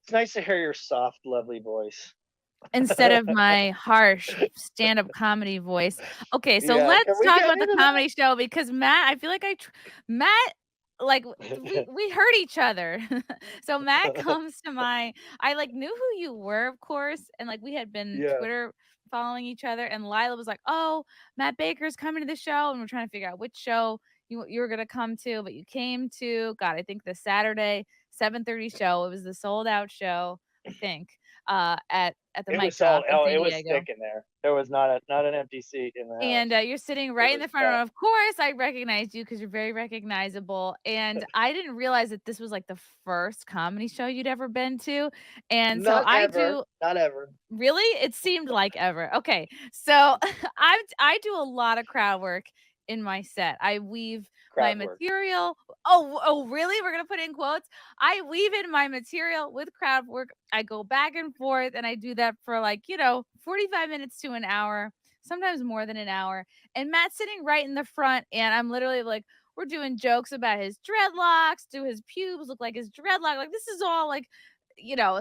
It's nice to hear your soft, lovely voice. instead of my harsh stand-up comedy voice. Okay, so Yeah, can let's we talk get about the into comedy show because Matt, I feel like Matt, like that? we hurt each other. So Matt comes to my I like knew who you were, of course, and like we had been Yeah. Twitter following each other, and Lila was like, "Oh, Matt Baker's coming to the show," and we're trying to figure out which show you were gonna come to, but you came to God, I think the Saturday 7:30 show. It was the sold out show, I think, at the It Mic was all Drop in oh, San it was Diego. thick in there. There was not an empty seat in the And, house. you're sitting It right in was the front row. packed. Of course, I recognized you because 'cause you're very recognizable, and I didn't realize that this was, like, the first comedy show you'd ever been to, and so Not I ever, do not ever. Really? It seemed like ever. Okay. So I do a lot of crowd work in my set. I weave my Crowd work. material. Oh, really? We're gonna put in quotes. I weave in my material with crowd work. I go back and forth and I do that for like, 45 minutes to an hour, sometimes more than an hour. And Matt's sitting right in the front, and I'm literally like, we're doing jokes about his dreadlocks, do his pubes look like his dreadlock? Like this is all like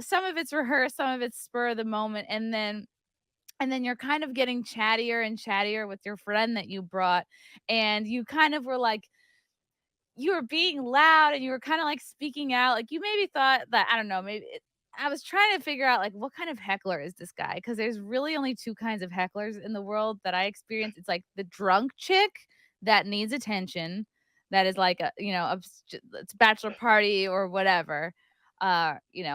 some of it's rehearsed, some of it's spur of the moment, and then you're kind of getting chattier and chattier with your friend that you brought, and you kind of were like you were being loud and you were kind of like speaking out, like you maybe thought that I don't know, I was trying to figure out like what kind of heckler is this guy because there's really only two kinds of hecklers in the world that I experience. It's like the drunk chick that needs attention, that is like it's bachelor party or whatever,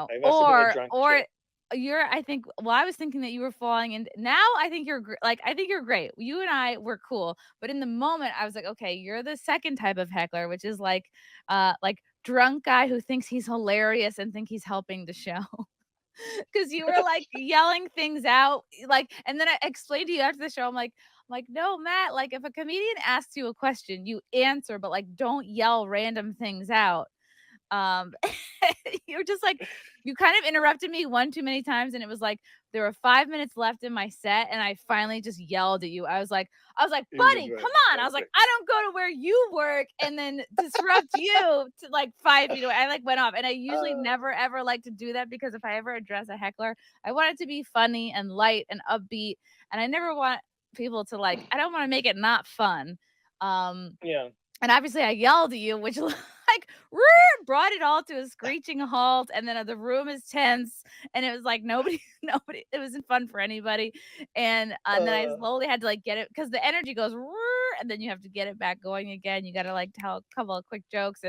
I must have been a or drunk or chick. you're I think well, I was thinking that you were falling in now I think I think you're great. You and I were cool, but in the moment I was like, "Okay, you're the second type of heckler," which is like drunk guy who thinks he's hilarious and think he's helping the show. Because you were, like, yelling things out, like and then I explained to you after the show, I'm like, "No, Matt, like, if a comedian asks you a question, you answer, but, like, don't yell random things out." Um, you're just like you kind of interrupted me one too many times, and it was like there were 5 minutes left in my set, and I finally just yelled at you. I was like, You just "Buddy, went come on." I was like, "I don't go to where you work and then disrupt you to, like, 5 feet away." I, like, went off, and I usually uh, never ever like to do that because if I ever address a heckler, I want it to be funny and light and upbeat, and I never want people to, like I don't wanna make it not fun. Um yeah. and obviously I yelled at you, which like brought it all to a screeching halt. And then the room is tense, and it was like nobody, nobody. It wasn't fun for anybody. And then I Uh, slowly had to like get it because the energy goes, and then you have to get it back going again. You got to like tell a couple of quick jokes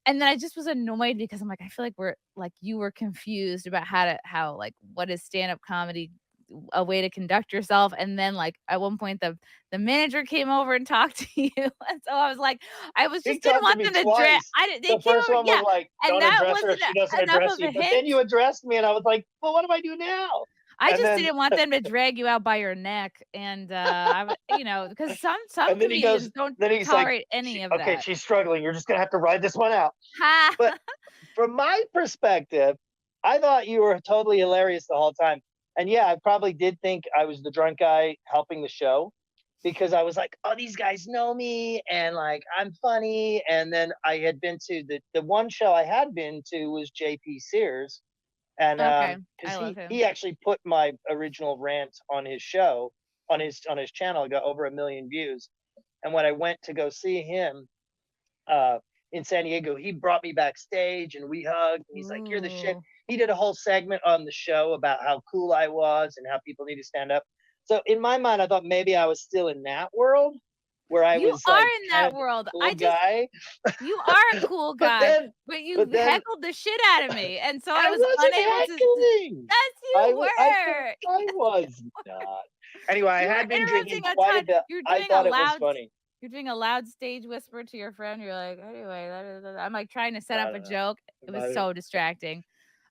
and then I just was annoyed because I'm like, I feel like we're like you were confused about how like what is stand up comedy, a way to conduct yourself. And then like at one point the manager came over and talked to you. And so I was like, I was he just didn't talked to want me them to drag. twice. I didn't they The came first over, one was yeah. like, And "Don't that address her if wasn't she doesn't enough address of a you." But then hint. you addressed me, and I was like, "Well, what do I do now?" I And just then didn't want them to drag you out by your neck. And because some and then he goes, comedians don't then he's like, tolerate any of "Okay, that. she's struggling. You're just gonna have to ride this one out." Ha. But from my perspective, I thought you were totally hilarious the whole time. And yeah, I probably did think I was the drunk guy helping the show because I was like, oh, these guys know me and like I'm funny. And then I had been to the one show I had been to was JP Sears. And Okay. because I love he him. actually put my original rant on his show on his channel, it got over 1 million views. And when I went to go see him, uh, in San Diego, he brought me backstage and we hugged. And he's like, "You're the shit." Ooh. He did a whole segment on the show about how cool I was and how people need to stand up. So in my mind, I thought maybe I was still in that world where I You was are like in kind that of the world. cool guy. You are a cool but guy, then, but you but then heckled the shit out of me, and so I I was wasn't unable to heckling. yes, you were. I was not. Anyway, I You had were been drinking interrupting a quite a ton. bit. I thought it was funny. You're doing a loud stage whisper to your friend. You're like, "Anyway, da, da, da, da." I'm, like, trying to set up I a don't know. joke. It was But so distracting.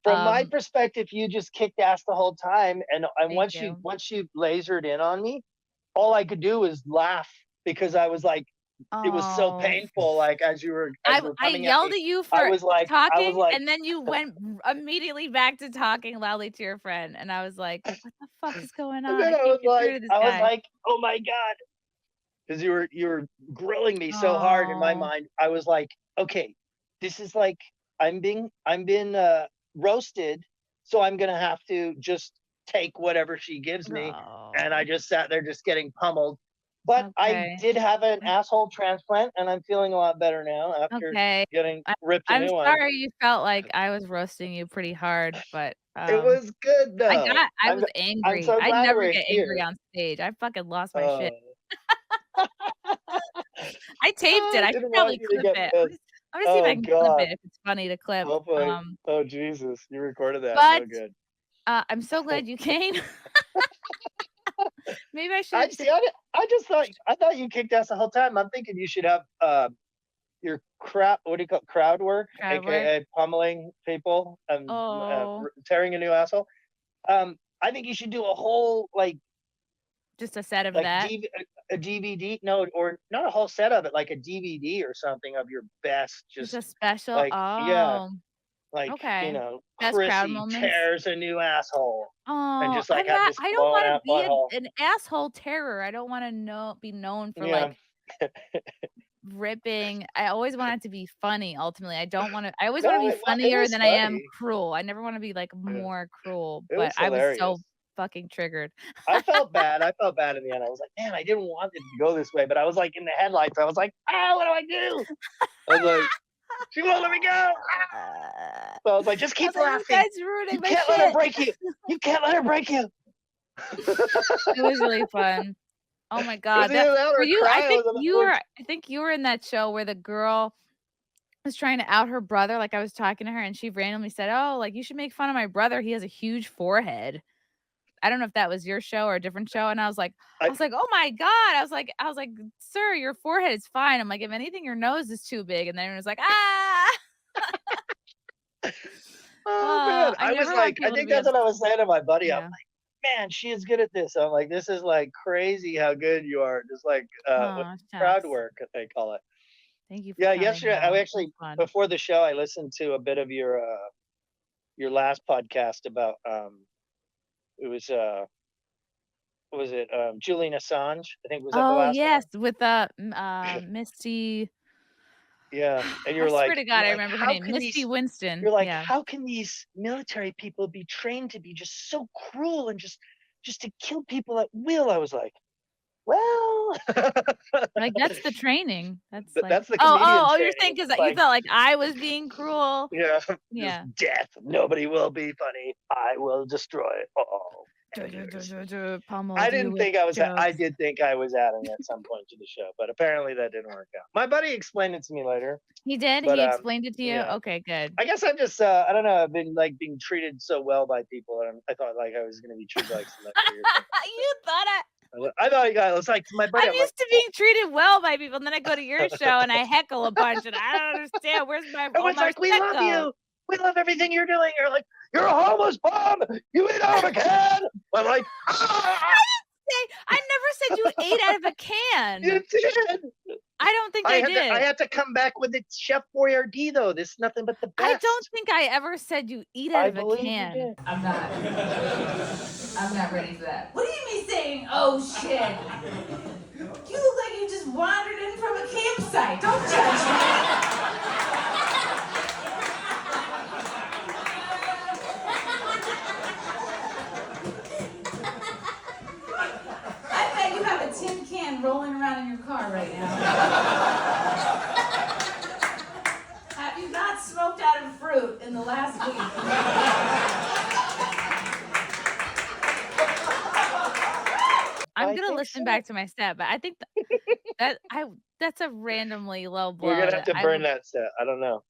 from my Um, perspective, you just kicked ass the whole time, and Thank you. once you lasered in on me, all I could do was laugh because I was like, it was so Oh. painful. Like as you were I coming at yelled me, at you for I was talking, like, and then you went immediately back to talking loudly to your friend, and I was like, "What the fuck is going and on? then I can't get through to this I was guy." like, oh my god, because you were grilling me so hard in my Oh. mind. I was like, okay, this is like I'm being roasted, so I'm gonna have to just take whatever she gives me. And I Oh, just sat there just getting pummeled. But I okay. did have an asshole transplant, and I'm feeling a lot better now after Okay. getting I ripped a I'm new one. sorry you felt like I was roasting you pretty hard, but, It was good though. I was I'm angry. so I glad never we're get angry here. on stage. I fucking lost my shit. Uh, I taped it. I I should didn't probably want you to clip get it. pissed. I'm gonna see if Oh I can clip it God. if it's funny to clip. Hopefully. Um, Oh Jesus, you recorded that. but, Oh good. I'm so glad you came. Maybe I should I have see. I just thought you kicked ass the whole time. I'm thinking you should have your crowd. What do you call it? Crowd work, crowd work. aka pummeling people and Oh, tearing a new asshole. I think you should do a whole just a set of like that. a DVD, no, or not a whole set of it, like a DVD or something of your best. Just a Just special. like yeah, Oh, like okay. Best crowd Chrissie moments. tears a new asshole, and Oh, just like have this I don't blown wanna out be butthole. an asshole terror. I don't wanna be known for, Yeah. like, ripping. I always want it to be funny, ultimately. I always wanna No, be it funnier was than I am funny. cruel. I never wanna be, like, Yeah, more cruel, it but was I was hilarious. so fucking triggered. I felt bad. I felt bad in the end. I was like, man, I didn't want it to go this way, but I was like in the headlights. I was like, ah, what do I do? I was like, she won't let me go. Ah. So I was like, just I keep was like, "This laughing. guy's ruining You my can't let her shit." break you. You can't let her break you. It was really fun. Oh my It was god, that either that were or you cry. I was on the I think you were in that show where the girl was trying to out her brother, like, I was talking to her and she randomly said, "Oh, like, you should make fun of my brother, he has a huge forehead." I don't know if that was your show or a different show, and I I, was like, "Oh my god." I was like, "Sir, your forehead is fine." I'm like, "If anything, your nose is too big." And then everyone was like, "Ah." oh man, I I was never want like, I people to think be that's what I was saying to my buddy. I'm yeah. like, man, she is good at this. I'm like, this is like crazy how good you are. Just like what Aw, crowd shucks. work they call it. Thank you for Yeah, coming, yesterday I though. It was actually fun. before the show I listened to a bit of your last podcast about it was what was it Julian Assange? I think was that the Oh, last yes, one? with, Misty Yeah, and I swear to God, you're I like remember her how name, can Misty these Winston, you're like yeah. how can these military people be trained to be just so cruel and just to kill people at will? I was like, well, Like, that's the training. That's like that's the comedian you're training. saying It's 'cause just you like felt like I was being cruel? yeah, just Yeah. death. Nobody will be funny. I will destroy it all. Anyways. I Pummeled you didn't with think I was. I jokes. did think I was adding at some point to the show, but apparently that didn't work out. My buddy explained it to me later, He did? but He explained it to you? yeah. Okay, good. I guess I'm just. I don't know. I've been like being treated so well by people, and I thought like I was gonna be treated like celebrity or something. You thought I thought I was like to my buddy. I'm I'm like, used to being treated well by people, and then I go to your show and I heckle a bunch, and I don't understand. Where's my everyone's Omar like, we love Sicko? you. We love everything you're doing. You're like, you're a homeless bum. You eat out of a can. I'm like, ah, I never said you ate out of a you can. did. I don't think I I did. had to come back with it, Chef Boyardee though. This is nothing but the I don't best. think I ever said you eat out I of a believe you can. did. I'm not ready for that. What do you mean saying, oh shit? You look like you just wandered in from a campsite. Don't judge me. I bet you have a tin can rolling around in your car right now. Have you not smoked out of fruit in the last week? I'm I gonna think listen so. back to my set, but I think that's a randomly low We're blow gonna have that to I burn would that set. I don't know.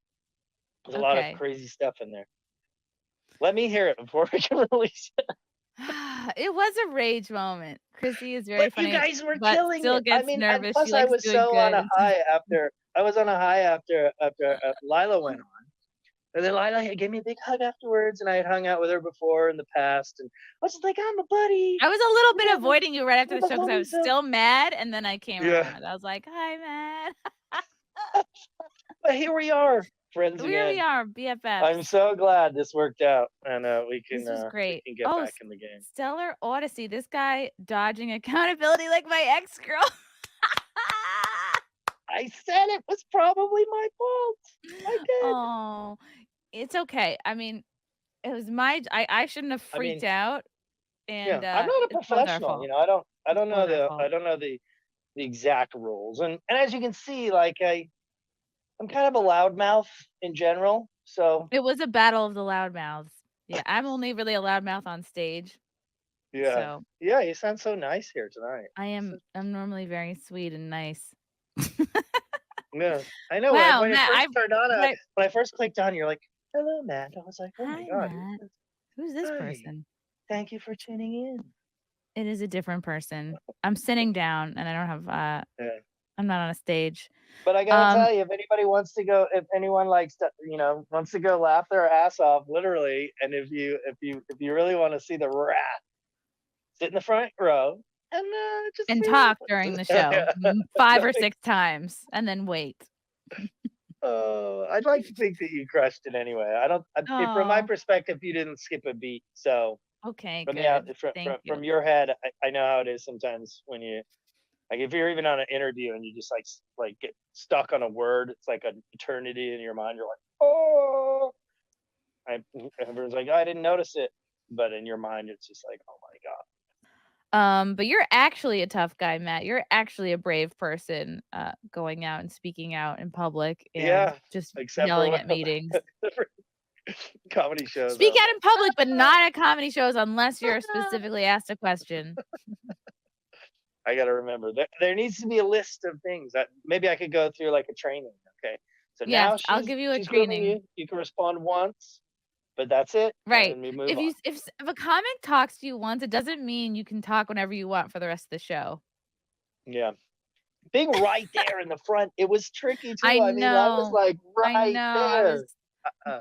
There's a lot of okay. crazy stuff in there. Let me hear it before we can release it. It was a rage moment. Chrissy is very But you funny, guys were but killing still it. I gets mean, and nervous. She plus I likes was doing so on good a and high after I was on a high after Lila went on. And then Lila gave me a big hug afterwards, and I had hung out with her before in the past, and I was just like, "I'm a buddy. I was a little We're bit the avoiding you right after we're the the show because I was homies of." still mad, and then I came Yeah, around. I was like, "Hi, Matt." but here we are, friends Here we again. are, I'm BFFs. so glad this worked out, and This was we great. can get Oh, back in the game. Stellar Odyssey. This guy dodging accountability like my ex-girl. I said it was probably my fault. I did. Oh, it's okay. I mean, It was I shouldn't have I mean, freaked out. And I'm not a it's both our professional. fault. I don't It's know both our fault. the exact rules. And as you can see, like I'm kind of a loudmouth in general. So It was a battle of the loudmouths. Yeah, I'm only really a loudmouth on stage. yeah, So yeah, you sound so nice here tonight. I'm normally very sweet and nice. Yeah, I know. Wow, When it Matt, first turned on, but when I first clicked on, you're like, "Hello, Matt." I was like, "Oh my hi, god, Matt. Who's this hi! person? Thank you for tuning in." It is a different person. I'm sitting down and I don't have Yeah. I'm not on a stage. But I gotta tell you, if anybody wants to go, if anyone likes to, wants to go laugh their ass off, literally, and if you really want to see the wrath, sit in the front row and just and see. talk during the show 5 or 6 times and then wait. Oh, I'd like to think that you crushed it anyway. I don't. From my Oh, perspective, you didn't skip a beat. So okay, from good. Thank you. from your head, I know how it is sometimes when you like if you're even on an interview and you just like get stuck on a word. It's like an eternity in your mind. You're like, oh. Everyone's like, I didn't notice it, but in your mind, it's just like, oh my god. But you're actually a tough guy, Matt. You're actually a brave person, going out and speaking out in public and Yeah, just except yelling for at meetings. comedy shows. Speak out in public, but not at comedy shows unless you're specifically asked a question. I got to remember that there needs to be a list of things that maybe I could go through like a training. Okay, so now Yes, I'll give you a she's grilling training. you can respond once, but that's it. Right. And we move on. If a comic talks to you once, it doesn't mean you can talk whenever you want for the rest of the show. Yeah, being right there in the front, it was tricky too. I mean, I was know. like I right know. there.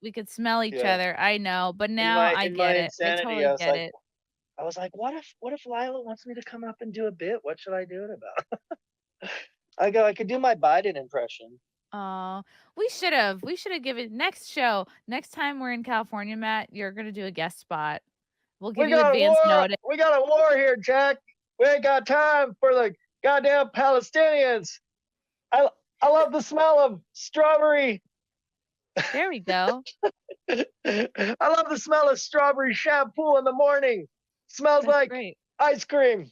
We could smell each Yeah. other. I know, but now I In get my it. I insanity, totally get it. I was like, what if Lila wants me to come up and do a bit? What should I do it about? I could do my Biden impression. Oh, we should have given next show. Next time we're in California, Matt, you're gonna do a guest spot. We'll give you advance notice. We got a war here, Jack. We ain't got time for the goddamn Palestinians. I love the smell of strawberry. There we go. I love the smell of strawberry shampoo in the morning. Smells That's like great. ice cream.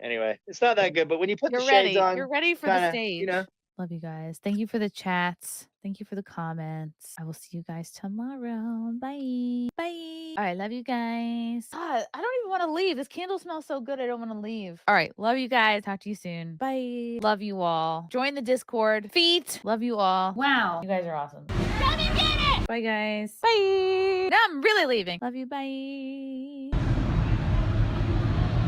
Anyway, it's not that good, but when you put You're the shades ready. on, You're ready for kinda, the stage. Love you guys. Thank you for the chats. Thank you for the comments. I will see you guys tomorrow. Bye. Bye. All right. Love you guys. God, I don't even want to leave. This candle smells so good. I don't want to leave. All right. Love you guys. Talk to you soon. Bye. Love you all. Join the Discord. Feet. Love you all. Wow. You guys are awesome. Love you, get it. Bye, guys. Bye. Now I'm really leaving. Love you. Bye.